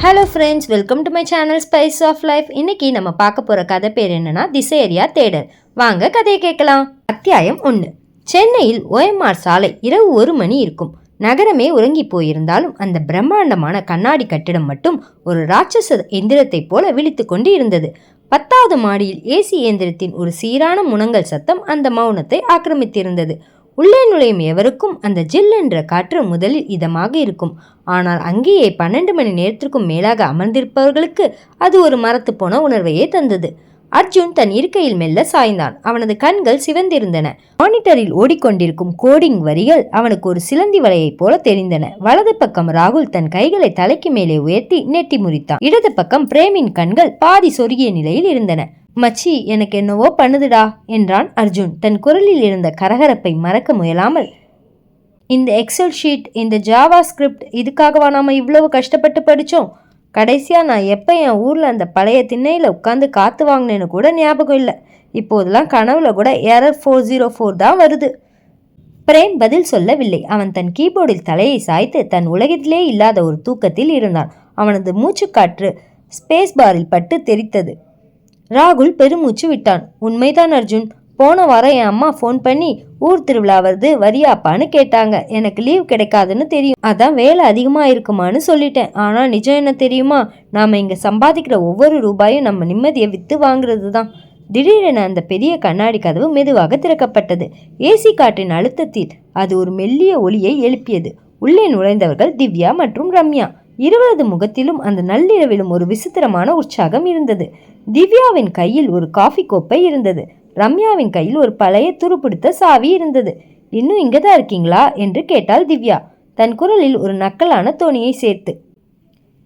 Hello friends, welcome to my channel spice of life. இன்னைக்கு நம்ம பார்க்க போகிற கதை பேர் என்னன்னா திசையறியா தேடல். வாங்க கதையை கேட்கலாம். அத்தியாயம் 1. சென்னையில் OMR சாலை இரவு 1 மணி இருக்கும். நகரமே உறங்கி போயிருந்தாலும் அந்த பிரம்மாண்டமான கண்ணாடி கட்டிடம் மட்டும் ஒரு ராட்சச எந்திரத்தை போல விழித்து கொண்டு இருந்தது. 10வது மாடியில் ஏசி இயந்திரத்தின் ஒரு சீரான முனங்கல் சத்தம் அந்த மௌனத்தை ஆக்கிரமித்திருந்தது. உள்ளே நுழையும் எவருக்கும் அந்த ஜில் என்ற காற்று முதலில் இதமாக இருக்கும். ஆனால் அங்கேயே 12 மணி நேரத்திற்கும் மேலாக அமர்ந்திருப்பவர்களுக்கு அது ஒரு மரத்து போன உணர்வையே தந்தது. அர்ஜுன் தன் இருக்கையில் மெல்ல சாய்ந்தான். அவனது கண்கள் சிவந்திருந்தன. மானிட்டரில் ஓடிக்கொண்டிருக்கும் கோடிங் வரிகள் அவனுக்கு ஒரு சிலந்தி வலையைப் போல தெரிந்தன. வலது பக்கம் ராகுல் தன் கைகளை தலைக்கு மேலே உயர்த்தி நெட்டி முறித்தான். இடது பக்கம் பிரேமின் கண்கள் பாதி சொருகிய நிலையில் இருந்தன. மச்சி, எனக்கு என்னவோ பண்ணுதுடா என்றான் அர்ஜுன் தன் குரலில் இருந்த கரகரப்பை மறக்க முயலாமல். இந்த எக்ஸல் ஷீட், இந்த ஜாவா ஸ்கிரிப்ட், இதுக்காகவா நாம இவ்வளவு கஷ்டப்பட்டு படித்தோம்? கடைசியாக நான் எப்போ என் ஊரில் அந்த பழைய திண்ணையில் உட்காந்து காற்று வாங்கினேன்னு கூட ஞாபகம் இல்லை. இப்போதெல்லாம் கனவுல கூட எரர் 404 தான் வருது. பிரேம் பதில் சொல்லவில்லை. அவன் தன் கீபோர்டில் தலையை சாய்த்து தன் உலகத்திலே இல்லாத ஒரு தூக்கத்தில் இருந்தான். அவனது மூச்சுக்காற்று ஸ்பேஸ் பாரில் பட்டு தெரித்தது. ராகுல் பெருமூச்சு விட்டான். உண்மைதான் அர்ஜுன், போன வாரம் என் அம்மா ஃபோன் பண்ணி ஊர் திருவிழா வருது வரியாப்பான்னு கேட்டாங்க. எனக்கு லீவ் கிடைக்காதுன்னு தெரியும். அதான் வேலை அதிகமாக இருக்குமான்னு சொல்லிட்டேன். ஆனால் நிஜம் என்ன தெரியுமா? நாம் இங்கே சம்பாதிக்கிற ஒவ்வொரு ரூபாயும் நம்ம நிம்மதியை விற்று வாங்குறது தான். திடீரென அந்த பெரிய கண்ணாடி கதவு மெதுவாக திறக்கப்பட்டது. ஏசி காற்றின் அழுத்தத்தில் அது ஒரு மெல்லிய ஒளியை எழுப்பியது. உள்ளே நுழைந்தவர்கள் திவ்யா மற்றும் ரம்யா. இருவரது முகத்திலும் அந்த நள்ளிரவிலும் ஒரு விசித்திரமான உற்சாகம் இருந்தது. திவ்யாவின் கையில் ஒரு காஃபி கோப்பை இருந்தது. ரம்யாவின் கையில் ஒரு பழைய துருப்பிடித்த சாவி இருந்தது. இன்னும் இங்கதான் இருக்கீங்களா என்று கேட்டாள் திவ்யா தன் குரலில் ஒரு நக்கலான தோணியை சேர்த்து.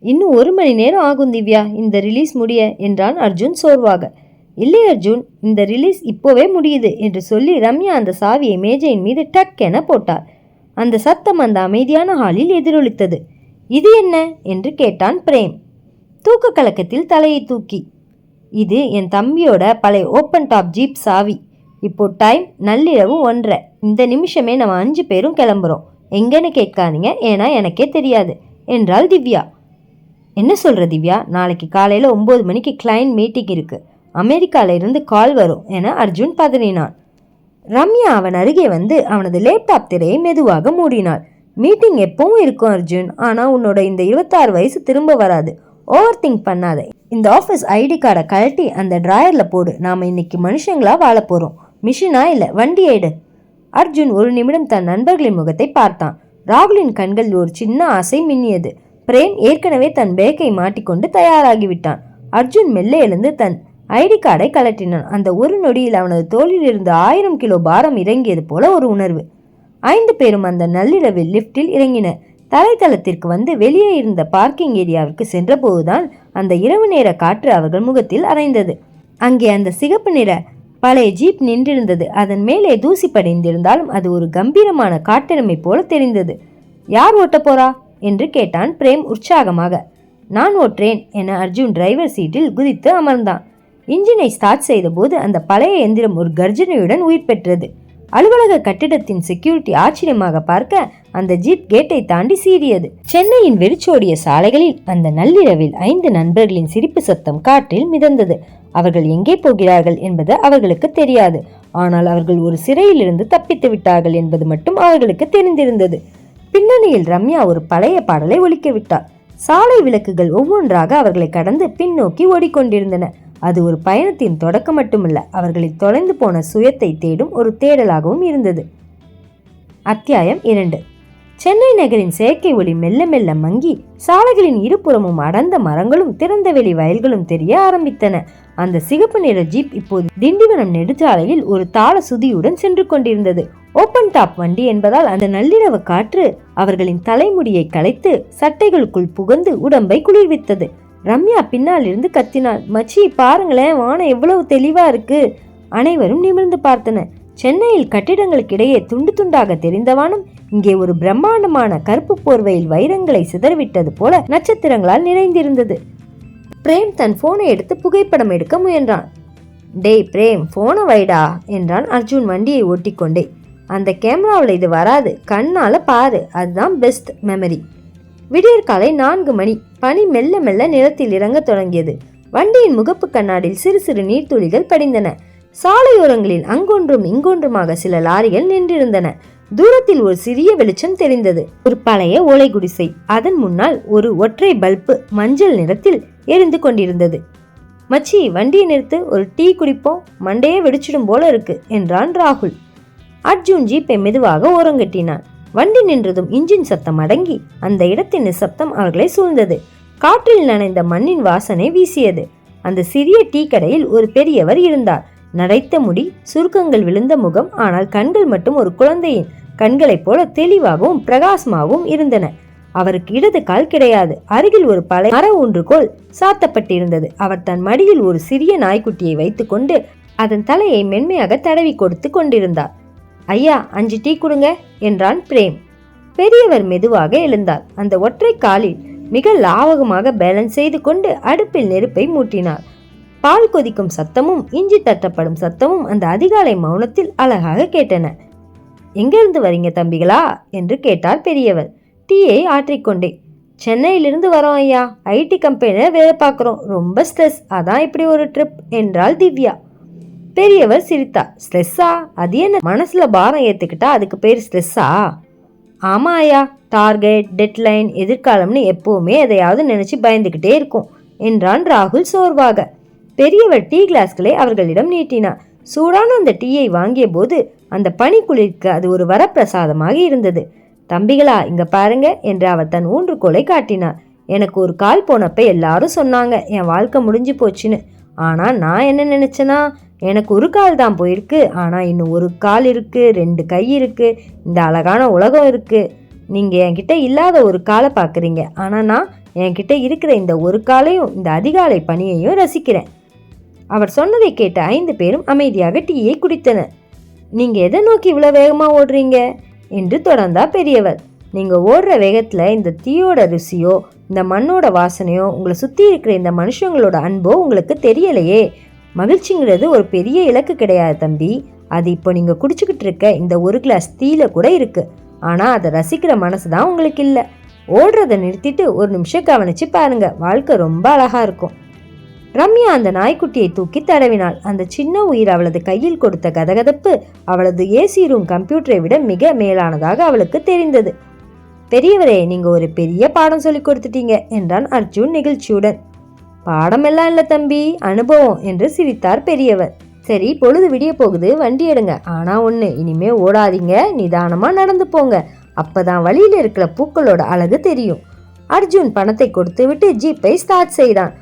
இன்னும் 1 மணி நேரம் ஆகும் திவ்யா, இந்த ரிலீஸ் முடிய என்றான் அர்ஜுன் சோர்வாக. இல்லை அர்ஜுன், இந்த ரிலீஸ் இப்போவே முடியுது என்று சொல்லி ரம்யா அந்த சாவியை மேஜையின் மீது டக் என போட்டார். அந்த சத்தம் அந்த அமைதியான ஹாலில் எதிரொலித்தது. இது என்ன என்று கேட்டான் பிரேம் தூக்க கலக்கத்தில் தலையை தூக்கி. இது என் தம்பியோட பழைய ஓப்பன் டாப் ஜீப் சாவி. இப்போ டைம் நள்ளிரவு 1:30. இந்த நிமிஷமே நம்ம 5 பேரும் கிளம்புறோம். எங்கன்னு கேட்காதீங்க, ஏன்னா எனக்கே தெரியாது என்றாள் திவ்யா. என்ன சொல்ற திவ்யா? நாளைக்கு காலையில் 9 மணிக்கு கிளைண்ட் மீட்டிங் இருக்கு. அமெரிக்கால இருந்து கால் வரும் என அர்ஜுன் பதறினான். ரம்யா அவன் அருகே வந்து அவனது லேப்டாப் திரையை மெதுவாக மூடினாள். மீட்டிங் எப்பவும் இருக்கும் அர்ஜுன், ஆனால் உன்னோட இந்த 26 வயசு திரும்ப வராது. ஓவர் திங்க் பண்ணாத. இந்த ஆஃபீஸ் ஐடி கார்டை கழட்டி அந்த டிராயரில் போடு. நாம் இன்னைக்கு மனுஷங்களா வாழ போகிறோம், மிஷினா இல்லை. வண்டி எடு. அர்ஜுன் ஒரு நிமிடம் தன் நண்பர்களின் முகத்தை பார்த்தான். ராகுலின் கண்களில் ஒரு சின்ன ஆசை மின்னியது. பிரேம் ஏற்கனவே தன் பேக்கை மாட்டிக்கொண்டு தயாராகிவிட்டான். அர்ஜுன் மெல்ல எழுந்து தன் ஐடி கார்டை கழட்டினான். அந்த ஒரு நொடியில் அவனது தோளில் இருந்து 1000 கிலோ பாரம் இறங்கியது போல ஒரு உணர்வு. 5 பேரும் அந்த நள்ளிரவில் லிப்டில் இறங்கினர். தரைத்தளத்திற்கு வந்து வெளியே இருந்த பார்க்கிங் ஏரியாவிற்கு சென்றபோதுதான் அந்த இரவு நேர காற்று அவர்கள் முகத்தில் அரைந்தது. அங்கே அந்த சிகப்பு நிற பழைய ஜீப் நின்றிருந்தது. அதன் மேலே தூசி படைந்திருந்தாலும் அது ஒரு கம்பீரமான காட்டெருமை போல தெரிந்தது. யார் ஓட்ட போறா என்று கேட்டான் பிரேம் உற்சாகமாக. நான் ஓட்டுறேன் என அர்ஜுன் டிரைவர் சீட்டில் குதித்து அமர்ந்தான். இன்ஜினை ஸ்டார்ட் செய்த போது அந்த பழைய எந்திரம் ஒரு கர்ஜனையுடன் உயிர் பெற்றது. அலுவலக கட்டிடத்தின் செக்யூரிட்டி ஆச்சரியமாக பார்க்க அந்த ஜீப் கேட்டை தாண்டி சீறியது. சென்னையின் வெறிச்சோடிய சாலைகளில் அந்த நள்ளிரவில் 5 நண்பர்களின் சிரிப்பு சத்தம் காற்றில் மிதந்தது. அவர்கள் எங்கே போகிறார்கள் என்பது அவர்களுக்கு தெரியாது. ஆனால் அவர்கள் ஒரு சிறையிலிருந்து தப்பித்து விட்டார்கள் என்பது மட்டும் அவர்களுக்கு தெரிந்திருந்தது. பின்னணியில் ரம்யா ஒரு பழைய பாடலை ஒலிக்க விட்டார். சாலை விளக்குகள் ஒவ்வொன்றாக அவர்களை கடந்து பின்னோக்கி ஓடிக்கொண்டிருந்தன. அது ஒரு பயணத்தின் தொடக்கம் மட்டுமல்ல, அவர்களில் தொலைந்து போன சுயத்தை தேடும் ஒரு தேடலாகவும் இருந்தது. அத்தியாயம் 2. சென்னை நகரின் செயற்கை ஒளி மெல்ல மெல்ல மங்கி சாலைகளின் இருபுறமும் அடர்ந்த மரங்களும் திறந்தவெளி வயல்களும் தெரிய ஆரம்பித்தன. அந்த சிகப்பு நிற ஜீப் இப்போது திண்டிவனம் நெடுஞ்சாலையில் ஒரு தாள சுதியுடன் சென்று கொண்டிருந்தது. ஓப்பன் டாப் வண்டி என்பதால் அந்த நள்ளிரவு காற்று அவர்களின் தலைமுடியை கலைத்து சட்டைகளுக்குள் புகுந்து உடம்பை குளிர்வித்தது. ரம்யா பின்னால் இருந்து கத்தினாள். மச்சி பாருங்களேன், வானம் எவ்வளவு தெளிவா இருக்கு. அனைவரும் நிமிர்ந்து பார்த்தனர். சென்னையில் கட்டிடங்களுக்கு இடையே துண்டு துண்டாக தெரிந்த வானம் இங்கே ஒரு பிரம்மாண்டமான கருப்பு போர்வையில் வைரங்களை சிதறிவிட்டது போல நட்சத்திரங்களால் நிறைந்திருந்தது. பிரேம் தன் போனை எடுத்து புகைப்படம் எடுக்க முயன்றான். டேய் பிரேம், போனை வைடா என்றான் அர்ஜுன் வண்டியை ஓட்டிக்கொண்டே. அந்த கேமராவில் இது வராது, கண்ணால பாரு, அதுதான் பெஸ்ட் மெமரி. விடியற்காலை 4 மணி. பனி மெல்ல மெல்ல நிலத்தில் இறங்க தொடங்கியது. வண்டியின் முகப்பு கண்ணாடியில் சிறு சிறு நீர்த்துளிகள் படிந்தன. சாலையோரங்களில் அங்கொன்றும் இங்கொன்றுமாக சில லாரிகள் நின்றிருந்தன. தூரத்தில் ஒரு சிறிய வெளிச்சம் தெரிந்தது. ஒரு பழைய ஓலை குடிசை. அதன் முன்னால் ஒரு ஒற்றை பல்பு மஞ்சள் நிறத்தில் எரிந்து கொண்டிருந்தது. மச்சி, வண்டியை நிறுத்து, ஒரு டீ குடிப்போம், மண்டையே வெடிச்சிடும் போல இருக்கு என்றான் ராகுல். அர்ஜுன் ஜீப்பை மெதுவாக ஓரங்கட்டினான். வண்டி நின்றதும் இன்ஜின் சத்தம் அடங்கி அந்த இடத்தின் நிசப்தம் அவர்களை சூழ்ந்தது. காற்றில் நனைந்த மண்ணின் வாசனை வீசியது. அந்த சிறிய டீ கடையில் ஒரு பெரியவர் இருந்தார். நரைத்த முடி, சுருக்கங்கள் விழுந்த முகம், ஆனால் கண்கள் மட்டும் ஒரு குழந்தையின் கண்களைப் போல தெளிவாகவும் பிரகாசமாகவும் இருந்தன. அவருக்கு இடது கால் கிடையாது. அருகில் ஒரு பழைய மர ஊன்றுகோல் சாத்தப்பட்டிருந்தது. அவர் தன் மடியில் ஒரு சிறிய நாய்க்குட்டியை வைத்துக்கொண்டு அதன் தலையை மென்மையாக தடவி கொடுத்து கொண்டிருந்தார். ஐயா, 5 டீ கொடுங்க என்றான் பிரேம். பெரியவர் மெதுவாக எழுந்தார். அந்த ஒற்றை காலில் மிக லாவகமாக பேலன்ஸ் செய்து கொண்டு அடுப்பில் நெருப்பை மூட்டினார். பால் கொதிக்கும் சத்தமும் இஞ்சி தட்டப்படும் சத்தமும் அந்த அதிகாலை மௌனத்தில் அழகாக கேட்டன. எங்கிருந்து வரீங்க தம்பிகளா என்று கேட்டார் பெரியவர். டீயை ஆற்றிக்கொண்டே. சென்னையிலிருந்து வரோம் ஐயா, ஐடி கம்பெனியில் வேலை பார்க்குறோம், ரொம்ப ஸ்ட்ரெஸ், அதான் இப்படி ஒரு ட்ரிப் என்றாள் திவ்யா. பெரியவர் சிரித்தார். ஸ்ட்ரெஸ்ஸா? அது என்ன, மனசுல பாரம் ஏத்துக்கிட்டா அதுக்கு பேர் ஸ்ட்ரெஸ்ஸா? ஆமா ஐயா, டார்கெட், டெட்லைன், எதிர்காலம்னு எப்பவுமே எதையாவது நினைச்சு பயந்துகிட்டே இருக்கும் என்றான் ராகுல் சோர்வாக. பெரியவர் டீ கிளாஸ்களை அவர்களிடம் நீட்டினார். சூடான அந்த டீயை வாங்கிய போது அந்த பனிக்குளிருக்கு அது ஒரு வரப்பிரசாதமாக இருந்தது. தம்பிகளா, இங்க பாருங்க என்று அவர் தன் ஊன்றுகோலை காட்டினார். எனக்கு ஒரு கால் போனப்ப எல்லாரும் சொன்னாங்க என் வாழ்க்கை முடிஞ்சு போச்சுன்னு. ஆனா நான் என்ன நினைச்சேன்னா, எனக்கு ஒரு கால் தான் போயிருக்கு, ஆனா இன்னும் ஒரு கால் இருக்கு, 2 கை இருக்கு, இந்த அழகான உலகம் இருக்கு. நீங்க என்கிட்ட இல்லாத ஒரு காலை பாக்குறீங்க, ஆனா நான் என்கிட்ட இருக்கிற இந்த ஒரு காலையும் இந்த அதிகாலை பணியையும் ரசிக்கிறேன். அவர் சொன்னதை கேட்ட 5 பேரும் அமைதியாக டீயை குடித்தனர். நீங்க எதை நோக்கி இவ்வளவு வேகமா ஓடுறீங்க என்று தொடர்ந்தா பெரியவர். நீங்க ஓடுற வேகத்துல இந்த தீயோட ருசியோ, இந்த மண்ணோட வாசனையோ, உங்களை சுத்தி இருக்கிற இந்த மனுஷங்களோட அன்போ உங்களுக்கு தெரியலையே. மகிழ்ச்சிங்கிறது ஒரு பெரிய இலக்கு கிடையாது தம்பி. அது இப்போ நீங்க குடிச்சுக்கிட்டு இருக்க இந்த ஒரு கிளாஸ் டீல கூட இருக்கு. ஆனா அதை ரசிக்கிற மனசுதான் உங்களுக்கு இல்லை. ஓடுறதை நிறுத்திட்டு ஒரு நிமிஷம் கவனிச்சு பாருங்க, வாழ்க்கை ரொம்ப அழகா இருக்கும். ரம்யா அந்த நாய்க்குட்டியை தூக்கி தடவினாள். அந்த சின்ன உயிர் அவளது கையில் கொடுத்த கதகதப்பு அவளது ஏசி ரூம் கம்ப்யூட்டரை விட மிக மேலானதாக அவளுக்கு தெரிந்தது. பெரியவரே, நீங்க ஒரு பெரிய பாடம் சொல்லி கொடுத்துட்டீங்க என்றான் அர்ஜுன் நெகிழ்ச்சியுடன். பாடம் எல்லாம் இல்ல தம்பி, அனுபவம் என்று சிரித்தார் பெரியவர். சரி, பொழுது விடிய போகுது, வண்டி எடுங்க. ஆனா ஒண்ணு, இனிமே ஓடாதீங்க, நிதானமா நடந்து போங்க. அப்பதான் வழியில இருக்கிற பூக்களோட அழகு தெரியும். அர்ஜுன் பணத்தை கொடுத்து விட்டு ஜீப்பை ஸ்டார்ட் செய்தான்.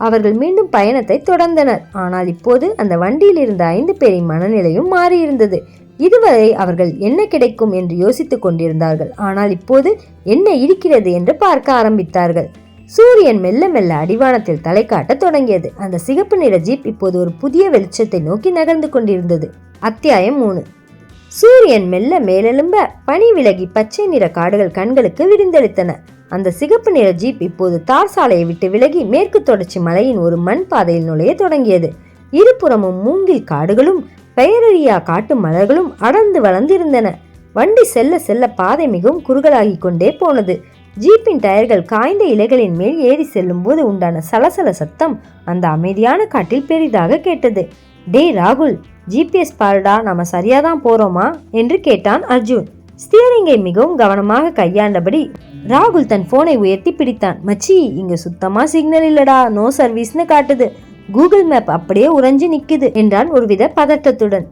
அவர்கள் மீண்டும் பயணத்தை தொடர்ந்தனர். ஆனால் இப்போது அந்த வண்டியில் இருந்த 5 பேரின் மனநிலையும் மாறியிருந்தது. இதுவரை அவர்கள் என்ன கிடைக்கும் என்று யோசித்துக் கொண்டிருந்தார்கள். ஆனால் இப்போது என்ன இருக்கிறது என்று பார்க்க ஆரம்பித்தார்கள். சூரியன் மெல்ல மெல்ல அடிவானத்தில் தலை காட்ட தொடங்கியது. அந்த சிகப்பு நிற ஜீப் இப்போது ஒரு புதிய வெளிச்சத்தை நோக்கி நகர்ந்து கொண்டிருந்தது. அத்தியாயம் 3. சூரியன் மெல்ல மேலெழும்ப பனி விலகி பச்சை நிற காடுகள் கண்களுக்கு விரிந்தளித்தன. அந்த சிகப்பு நிற ஜீப் இப்போது தார் சாலையை விட்டு விலகி மேற்கு தொடர்ச்சி மலையின் ஒரு மண் பாதையில் நுழைய தொடங்கியது. இருபுறமும் மூங்கில் காடுகளும் பெயரறியா காட்டு மலர்களும் அடர்ந்து வளர்ந்திருந்தன. வண்டி செல்ல செல்ல பாதை மிகவும் குறுகலாகி கொண்டே போனது. ஜீப்பின் டயர்கள் காய்ந்த இலைகளின் மேல் ஏறி செல்லும் போது உண்டான சலசல சத்தம் அந்த அமைதியான காட்டில் பெரிதாக கேட்டது. டே ராகுல், ஜிபிஎஸ் பாருடா, நாம சரியாதான் போறோமா என்று கேட்டான் அர்ஜுன். ஸ்டியரிங்கை மிகவும் கவனமாக கையாண்டபடி ராகுல் தன் போனை உயர்த்தி பிடித்தான். மச்சி, இங்க சுத்தமா சிக்னல் இல்லடா, நோ சர்வீஸ்னு காட்டுது. கூகுள் மேப் அப்படியே உறைஞ்சு நிக்குது என்றான் ஒருவித பதட்டத்துடன்.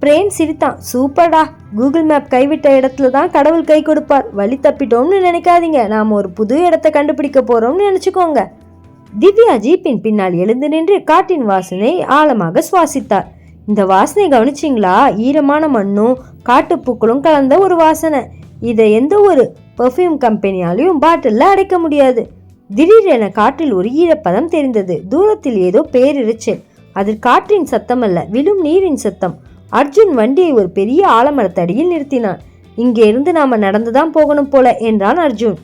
பிரேம் சிரித்தான். சூப்பர்டா, கூகுள் மேப் கைவிட்ட இடத்துல தான் கடவுள் கை கொடுப்பார். வழி தப்பிட்டோம்னு நினைக்காதீங்க, நாம ஒரு புது இடத்தை கண்டுபிடிக்க போறோம்னு நினைச்சுக்கோங்க. திவ்யா ஜீப்பின் பின்னால் எழுந்து நின்று காட்டின் வாசனை ஆழமாக சுவாசித்தார். இந்த வாசனை கவனிச்சிங்களா? ஈரமான மண்ணும் காட்டுப்பூக்களும் கலந்த ஒரு வாசனை. இதை எந்த ஒரு பெர்ஃப்யூம் கம்பெனியாலையும் பாட்டில்ல அடைக்க முடியாது. திடீரென காற்றில் ஒரு ஈரப்பதம் தெரிந்தது. தூரத்தில் ஏதோ பேரிரைச்சல். அது காற்றின் சத்தம் அல்ல, விழும் நீரின் சத்தம். அர்ஜுன் வண்டியை ஒரு பெரிய ஆலமரத்தடியில் நிறுத்தினான். இங்கே இருந்து நாம நடந்துதான் போகணும் போல என்றான் அர்ஜுன்.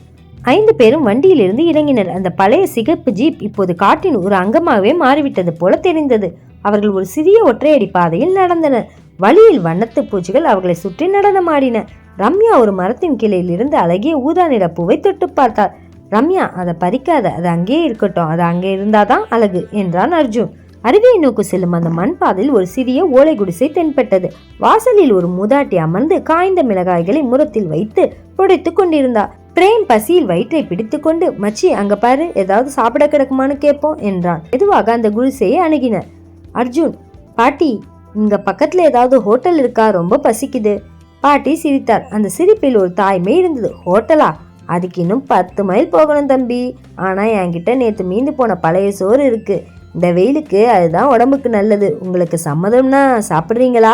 5 பேரும் வண்டியிலிருந்து இறங்கினர். அந்த பழைய சிகப்பு ஜீப் இப்போது காட்டின் ஒரு அங்கமாகவே மாறிவிட்டது போல தெரிந்தது. அவர்கள் ஒரு சிறிய ஒற்றையடி பாதையில் நடந்தனர். வழியில் வண்ணத்து பூச்சிகள் அவர்களை சுற்றி நடனமாடின. ரம்யா ஒரு மரத்தின் கிளையில் இருந்து அழகிய ஊதா நிற பூவை தொட்டு பார்த்தாள். ரம்யா, அதை பறிக்காத, அது அங்கே இருக்கட்டும், அது அங்கே இருந்தாதான் அழகு என்றான் அர்ஜுன். அருவியை நோக்கு செல்லும் அந்த மண் பாதையில் ஒரு சிறிய ஓலை குடிசை தென்பட்டது. வாசலில் ஒரு மூதாட்டி அமர்ந்து காய்ந்த மிளகாய்களை முரத்தில் வைத்து புடைத்து கொண்டிருந்தார். பிரேம் பசியில் வயிற்றை பிடித்து கொண்டு, மச்சி அங்க பாரு, ஏதாவது சாப்பிட கிடக்குமான்னு கேட்போம் என்றான். மெதுவாக அந்த குடிசையை அணுகினர். அர்ஜுன், பாட்டி, இங்க பக்கத்துல ஏதாவது ஹோட்டல் இருக்கா, ரொம்ப பசிக்குது. பாட்டி சிரித்தார். அந்த சிரிப்பில் ஒரு தாய்மை இருந்தது. ஹோட்டலா? அதுக்கு இன்னும் 10 மைல் போகணும் தம்பி. ஆனா என்கிட்ட நேத்து மீந்து போன பழைய சோறு இருக்கு. இந்த வெயிலுக்கு அதுதான் உடம்புக்கு நல்லது. உங்களுக்கு சம்மதம்னா சாப்பிட்றீங்களா?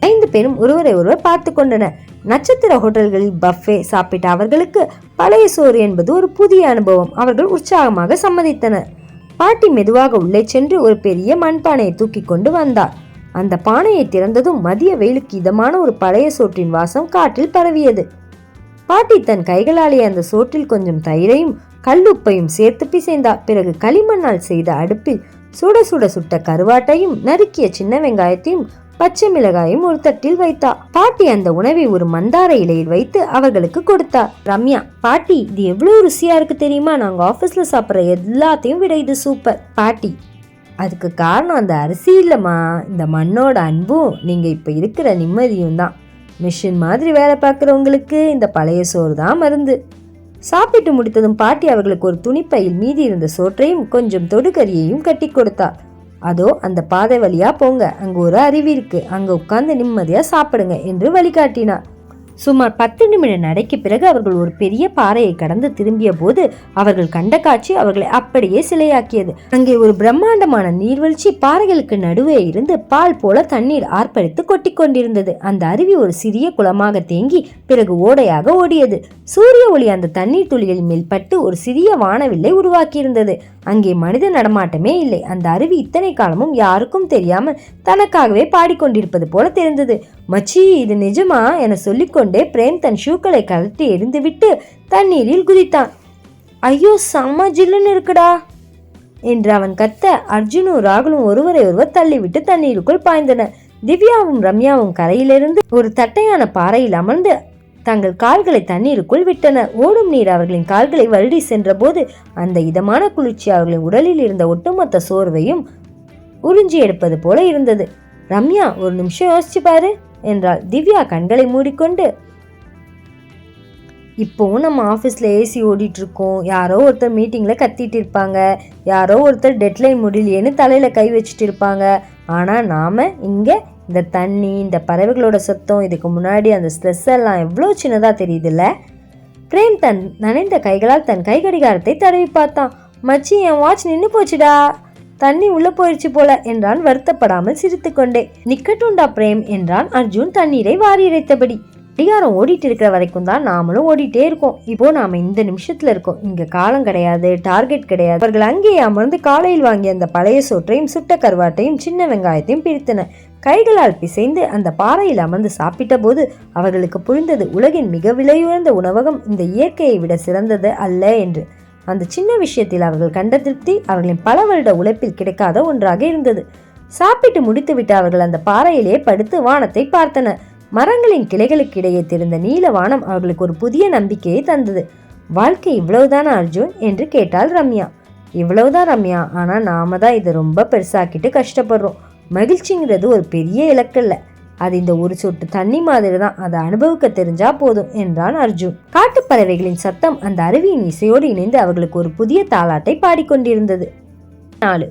5 பேரும் ஒருவரை ஒருவர் பார்த்து கொண்டனர். நட்சத்திர ஹோட்டல்களில் பஃபே சாப்பிட்ட அவர்களுக்கு பழைய சோறு என்பது ஒரு புதிய அனுபவம். அவர்கள் உற்சாகமாக சம்மதித்தனர். பாட்டி மெதுவாக உள்ளே சென்று ஒரு பெரிய மண்பானையை தூக்கி கொண்டு வந்தார். அந்த பானையை திறந்ததும் மதிய வெயிலுக்கு இதமான ஒரு பழைய சோற்றின் வாசம் காற்றில் பரவியது. பாட்டி தன் கைகளாலே அந்த சோற்றில் கொஞ்சம் தயிரையும் கல்லுப்பையும் சேர்த்து பிசைந்தார். பிறகு களிமண்ணால் செய்த அடுப்பில் சுட சுட சுட்ட கருவாட்டையும் நறுக்கிய சின்ன வெங்காயத்தையும் பச்சை மிளகாயும் ஒரு தட்டில் வைத்தார். பாட்டி அந்த உணவை ஒரு மந்தார இலையில் வைத்து அவர்களுக்கு கொடுத்தார். ரம்யா, பாட்டி, இது எவ்வளவு ருசியா இருக்கு தெரியுமா? நாங்க ஆபீஸ்ல சாப்பிட்ற எல்லாத்தையும் விட இது சூப்பர். பாட்டி, அதுக்கு காரணம் அந்த அரிசி இல்லம்மா, இந்த மண்ணோட அன்பும் நீங்க இப்ப இருக்கிற நிம்மதியும் தான். மிஷின் மாதிரி வேலை பார்க்குறவங்களுக்கு இந்த பழைய சோறு தான் மருந்து. சாப்பிட்டு முடித்ததும் பாட்டி அவர்களுக்கு ஒரு துணிப்பையில் மீதி இருந்த சோற்றையும் கொஞ்சம் தொடுகறியையும் கட்டி கொடுத்தார். அதோ அந்த பாதை வழியா போங்க, அங்க ஒரு அருவி இருக்கு, அங்க உட்கார்ந்து நிம்மதியா சாப்பிடுங்க என்று வழிகாட்டினார். சுமார் 10 நிமிட நடைக்கு பிறகு அவர்கள் ஒரு பெரிய பாறையை கடந்து திரும்பிய போது அவர்கள் கண்ட காட்சி அவர்களை அப்படியே சிலையாக்கியது. அங்கே ஒரு பிரம்மாண்டமான நீர்வீழ்ச்சி பாறைகளுக்கு நடுவே இருந்து பால் போல தண்ணீர் ஆர்ப்பரித்து கொட்டி கொண்டிருந்தது. அந்த அருவி ஒரு சிறிய குளமாக தேங்கி பிறகு ஓடையாக ஓடியது. சூரிய ஒளி அந்த தண்ணீர் துளிகள் மேல் பட்டு ஒரு சிறிய வானவில்லை உருவாக்கியிருந்தது. அங்கே மனித நடமாட்டமே இல்லை. அந்த அருவி இத்தனை காலமும் யாருக்கும் தெரியாமல் தனக்காகவே பாடிக்கொண்டிருப்பது போல தெரிந்தது. மச்சி, இது நிஜமா என சொல்லிக்கொண்டே பிரேம் தன் ஷூக்களை கழட்டி எரிந்துவிட்டு தண்ணீரில் குதித்தான். ஐயோ, செம்ம ஜில்லுன்னு இருக்குடா என்று அவன் கத்த, அர்ஜுனும் ராகுலும் ஒருவரை ஒருவர் தள்ளிவிட்டு தண்ணீருக்குள் பாய்ந்தனர். திவ்யாவும் ரம்யாவும் கரையிலிருந்து ஒரு தட்டையான பாறையில் அமர்ந்து தங்கள் கால்களை தண்ணீருக்குள் விட்டனர். ஓடும் நீர் அவர்களின் கால்களை வருடி சென்ற போது அந்த இதமான குளிர்ச்சி அவர்களின் உடலில் இருந்த ஒட்டுமொத்த சோர்வையும் உறிஞ்சி எடுப்பது போல இருந்தது. ரம்யா, ஒரு நிமிஷம் யோசிச்சு பாரு என்றாள். திவ்யா கண்களை மூடிக்கொண்டு, இப்போ நம்ம ஆஃபீஸில் ஏசி ஓடிட்டு இருக்கோம், யாரோ ஒருத்தர் மீட்டிங்கில் கத்திட்டு இருப்பாங்க, யாரோ ஒருத்தர் டெட்லைன் முடியலையேன்னு தலையில் கை வச்சுட்டு இருப்பாங்க. ஆனால் நாம் இங்கே இந்த தண்ணி, இந்த பறவைகளோட சத்தம், இதுக்கு முன்னாடி அந்த ஸ்ட்ரெஸ் எல்லாம் எவ்வளோ சின்னதாக தெரியுதுல்ல? பிரேம் தன் நனைந்த கைகளால் தன் கை கடிகாரத்தை தடவி பார்த்தான். மச்சி, என் வாட்ச் நின்று போச்சுடா, தண்ணி உள்ள போயிடுச்சு போல என்றான் வருத்தப்படாமல் சிரித்து கொண்டே. நிக்கட்டுண்டா பிரேம் என்றான் அர்ஜுன் தண்ணீரை வாரி இறைத்தபடி. கடிகாரம் ஓடிட்டு இருக்கிற வரைக்கும் தான் நாமளும் ஓடிட்டே இருக்கோம். இப்போ நாம இந்த நிமிஷத்துல இருக்கோம். இங்க காலம் கிடையாது, டார்கெட் கிடையாது. அவர்கள் அங்கேயே அமர்ந்து காலையில் வாங்கிய அந்த பழைய சோற்றையும் சுட்ட கருவாட்டையும் சின்ன வெங்காயத்தையும் பிரித்தனர். கைகளால் பிசைந்து அந்த பாறையில் அமர்ந்து சாப்பிட்ட போது அவர்களுக்கு புரிந்தது, உலகின் மிக விலையுயர்ந்த உணவகம் இந்த இயற்கையை விட சிறந்தது அல்ல என்று. அந்த சின்ன விஷயத்தில் அவர்கள் கண்ட திருப்தி அவர்களின் பல வருட உழைப்பில் கிடைக்காத ஒன்றாக இருந்தது. சாப்பிட்டு முடித்துவிட்டு அவர்கள் அந்த பாறையிலே படுத்து வானத்தை பார்த்தனர். மரங்களின் கிளைகளுக்கு இடையே தெரிந்த நீல வானம் அவர்களுக்கு ஒரு புதிய நம்பிக்கையை தந்தது. வாழ்க்கை இவ்வளவுதானா அர்ஜுன் என்று கேட்டாள் ரம்யா. இவ்வளவுதான் ரம்யா, ஆனா நாம தான் இதை ரொம்ப பெருசாக்கிட்டு கஷ்டப்படுறோம். மகிழ்ச்சிங்கிறது ஒரு பெரிய இலக்கல்ல, அது இந்த ஒரு சொட்டு தண்ணி மாதிரி தான், அதை அனுபவிக்க தெரிஞ்சா போதும் என்றான் அர்ஜுன். காட்டுப்பறவைகளின் சத்தம் அந்த அருவியின் இசையோடு இணைந்து அவர்களுக்கு ஒரு புதிய தாலாட்டை பாடிக்கொண்டிருந்தது. 4.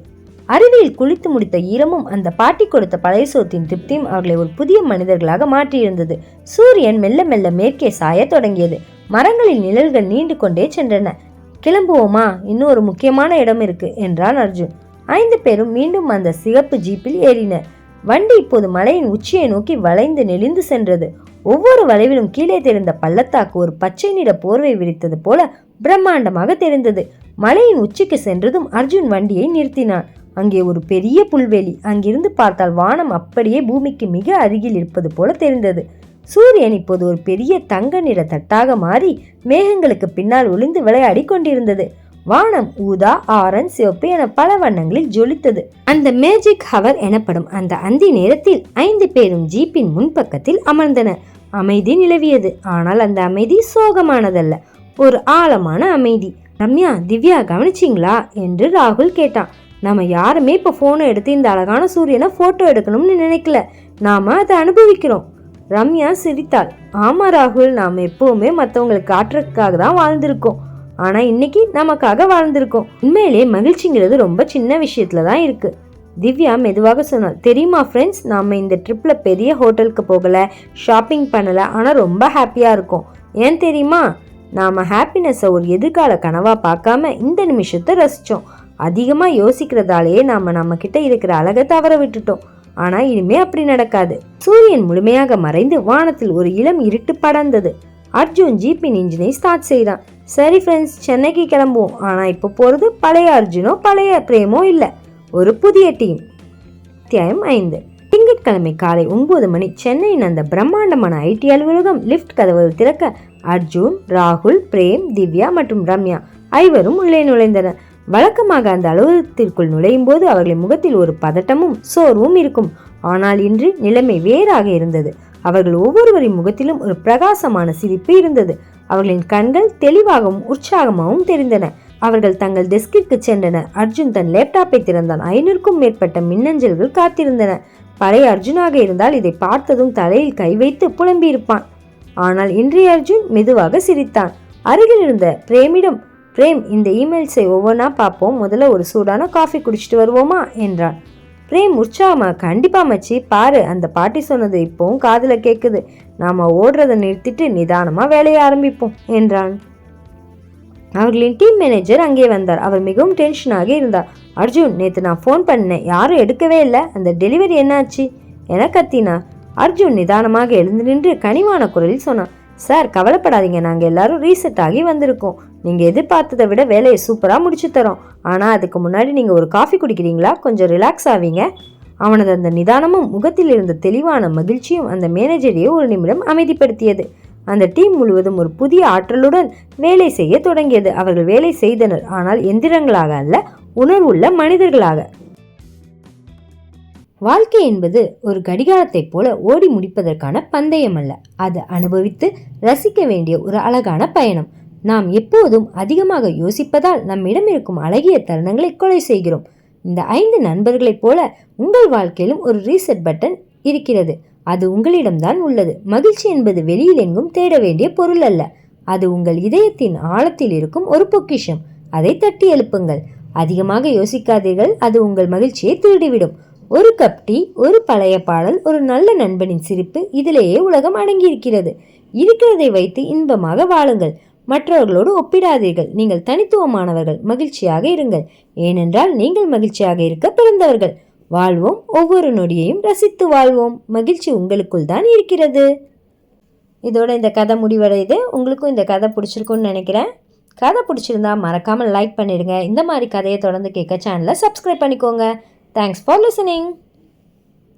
அருவியில் குளித்து முடித்த ஈரமும் அந்த பாட்டி கொடுத்த பழைய சோத்தின் திருப்தியும் அவர்களை ஒரு புதிய மனிதர்களாக மாற்றியிருந்தது. சூரியன் மெல்ல மெல்ல மேற்கே சாய தொடங்கியது. மரங்களின் நிழல்கள் நீண்டு கொண்டே சென்றன. கிளம்புவோமா, இன்னும் ஒரு முக்கியமான இடம் இருக்கு என்றான் அர்ஜுன். 5 பேரும் மீண்டும் அந்த சிகப்பு ஜீப்பில் ஏறினர். வண்டி இப்போது மலையின் உச்சியை நோக்கி வளைந்து நெளிந்து சென்றது. ஒவ்வொரு வளைவிலும் கீழே தெரிந்த பள்ளத்தாக்கு ஒரு பச்சை நிற போர்வை விரித்தது போல பிரம்மாண்டமாக தெரிந்தது. மலையின் உச்சிக்கு சென்றதும் அர்ஜுன் வண்டியை நிறுத்தினான். அங்கே ஒரு பெரிய புல்வெளி. அங்கிருந்து பார்த்தால் வானம் அப்படியே பூமிக்கு மிக அருகில் இருப்பது போல தெரிந்தது. சூரியன் இப்போது ஒரு பெரிய தங்க நிற தட்டாக மாறி மேகங்களுக்கு பின்னால் ஒளிந்து விளையாடி கொண்டிருந்தது. வானம் ஊதா, ஆரஞ்சு, சிவப்பு என பல வண்ணங்களில் ஜொலித்தது. அந்த மேஜிக் ஹவர் எனப்படும் அந்த அந்தி நேரத்தில் 5 பேரும் ஜீப்பின் முன்பக்கத்தில் அமர்ந்தனர். அமைதி நிலவியது. ஆனால் அந்த அமைதி சோகமானதல்ல, ஒரு ஆழமான அமைதி. ரம்யா, திவ்யா கவனிச்சிங்களா என்று ராகுல் கேட்டான். நம்ம யாருமே இப்போ ஃபோனை எடுத்து இந்த அழகான சூரியனை ஃபோட்டோ எடுக்கணும்னு நினைக்கல, நாம அதை அனுபவிக்கிறோம். ரம்யா சிரித்தாள். ஆமா ராகுல், நாம் எப்பவுமே மற்றவங்களுக்கு காட்டுறதுக்காக தான் வாழ்ந்திருக்கோம். ஆனால் இன்னைக்கு நமக்காக வாழ்ந்திருக்கோம். உண்மையிலேயே மகிழ்ச்சிங்கிறது ரொம்ப சின்ன விஷயத்துல தான் இருக்கு. திவ்யா மெதுவாக சொன்னாள். தெரியுமா ஃப்ரெண்ட்ஸ், நாம் இந்த ட்ரிப்பில் பெரிய ஹோட்டலுக்கு போகலை, ஷாப்பிங் பண்ணலை, ஆனால் ரொம்ப ஹாப்பியாக இருக்கோம். ஏன் தெரியுமா? நாம் ஹாப்பினஸை ஒரு எதிர்கால கனவாக பார்க்காம இந்த நிமிஷத்தை ரசித்தோம். அதிகமாக யோசிக்கிறதாலேயே நாம் நம்மக்கிட்ட இருக்கிற அழகை தவற விட்டுட்டோம். ஆனால் இனிமே அப்படி நடக்காது. சூரியன் முழுமையாக மறைந்து வானத்தில் ஒரு இளம் இருட்டு படர்ந்தது. அர்ஜுன் ஜீப்பின் இன்ஜினை ஸ்டார்ட் செய்தான். சரி ஃப்ரெண்ட்ஸ், சென்னைக்கு கிளம்புவோம். ஆனால் இப்போ போகிறது பழைய அர்ஜுனோ பழைய பிரேமோ இல்லை, ஒரு புதிய டீம். அத்தியாயம் 5. திங்கட்கிழமை காலை 9 மணி. சென்னையின் அந்த பிரம்மாண்டமான ஐடி அலுவலகம் லிஃப்ட் கதவுகள் திறக்க அர்ஜுன், ராகுல், பிரேம், திவ்யா மற்றும் ரம்யா ஐவரும் உள்ளே நுழைந்தனர். வழக்கமாக அந்த அலுவலகத்திற்குள் நுழையும் போது அவர்களின் முகத்தில் ஒரு பதட்டமும் சோர்வும் இருக்கும். ஆனால் இன்று நிலைமை வேறாக இருந்தது. அவர்கள் ஒவ்வொருவரின் முகத்திலும் ஒரு பிரகாசமான சிரிப்பு இருந்தது. அவர்களின் கண்கள் தெளிவாகவும் உற்சாகமாகவும் தெரிந்தன. அவர்கள் தங்கள் டெஸ்கிற்கு சென்றனர். அர்ஜுன் தன் லேப்டாப்பை திறந்தான். 500க்கும் மேற்பட்ட மின்னஞ்சல்கள் காத்திருந்தன. பழைய அர்ஜுனாக இருந்தால் இதை பார்த்ததும் தலையில் கை வைத்து புலம்பியிருப்பான். ஆனால் இன்றைய அர்ஜுன் மெதுவாக சிரித்தான். அருகில் இருந்த பிரேமிடம், பிரேம், இந்த இமெயில்ஸை ஒவ்வொன்றா பார்ப்போம், முதல்ல ஒரு சூடான காஃபி குடிச்சிட்டு வருவோமா என்றான். பிரேம் உற்சாகமா, கண்டிப்பா மச்சி, பாரு, அந்த பாட்டி சொன்னது இப்போவும் காதுல கேட்குது, நாம ஓடுறதை நிறுத்திட்டு நிதானமா வேலையை ஆரம்பிப்போம் என்றான். அவர்களின் டீம் மேனேஜர் அங்கே வந்தார். அவர் மிகவும் டென்ஷனாக இருந்தார். அர்ஜுன், நேற்று நான் ஃபோன் பண்ணேன், யாரும் எடுக்கவே இல்லை, அந்த டெலிவரி என்னாச்சு என கத்தினார். அர்ஜுன் நிதானமாக எழுந்து நின்று கனிவான குரலில் சொன்னான். சார், கவலைப்படாதீங்க, நாங்கள் எல்லாரும் ரீசெட் ஆகி வந்திருக்கோம். நீங்கள் எதிர்பார்த்ததை விட வேலையை சூப்பராக முடிச்சு தரோம். ஆனால் அதுக்கு முன்னாடி நீங்கள் ஒரு காஃபி குடிக்கிறீங்களா? கொஞ்சம் ரிலாக்ஸ் ஆவீங்க. அவனது அந்த நிதானமும் முகத்தில் இருந்த தெளிவான மகிழ்ச்சியும் அந்த மேனேஜரையே ஒரு நிமிடம் அமைதிப்படுத்தியது. அந்த டீம் முழுவதும் ஒரு புதிய ஆற்றலுடன் வேலை செய்ய தொடங்கியது. அவர்கள் வேலை செய்தனர், ஆனால் எந்திரங்களாக அல்ல, உணர்வுள்ள மனிதர்களாக. வாழ்க்கை என்பது ஒரு கடிகாரத்தைப் போல ஓடி முடிப்பதற்கான பந்தயம் அல்ல, அது அனுபவித்து ரசிக்க வேண்டிய ஒரு அழகான பயணம். நாம் எப்போதும் அதிகமாக யோசிப்பதால் நம்மிடம் இருக்கும் அழகிய தருணங்களை கொலை செய்கிறோம். இந்த 5 நண்பர்களைப் போல உங்கள் வாழ்க்கையிலும் ஒரு ரீசெட் பட்டன் இருக்கிறது. அது உங்களிடம்தான் உள்ளது. மகிழ்ச்சி என்பது வெளியில் எங்கும் தேட வேண்டிய பொருள் அல்ல, அது உங்கள் இதயத்தின் ஆழத்தில் இருக்கும் ஒரு பொக்கிஷம். அதை தட்டி எழுப்புங்கள். அதிகமாக யோசிக்காதீர்கள், அது உங்கள் மகிழ்ச்சியை திருடிவிடும். ஒரு கப் டீ, ஒரு பழைய பாடல், ஒரு நல்ல நண்பனின் சிரிப்பு, இதிலேயே உலகம் அடங்கியிருக்கிறது. இருக்கிறதை வைத்து இன்பமாக வாழுங்கள். மற்றவர்களோடு ஒப்பிடாதீர்கள். நீங்கள் தனித்துவமானவர்கள். மகிழ்ச்சியாக இருங்கள், ஏனென்றால் நீங்கள் மகிழ்ச்சியாக இருக்க பிறந்தவர்கள். வாழ்வோம், ஒவ்வொரு நொடியையும் ரசித்து வாழ்வோம். மகிழ்ச்சி உங்களுக்குள் தான் இருக்கிறது. இதோட இந்த கதை முடிவடையுது. உங்களுக்கும் இந்த கதை பிடிச்சிருக்குன்னு நினைக்கிறேன். கதை பிடிச்சிருந்தா மறக்காமல் லைக் பண்ணிடுங்க. இந்த மாதிரி கதையை தொடர்ந்து கேட்க சேனலை சப்ஸ்கிரைப் பண்ணிக்கோங்க. Thanks for listening.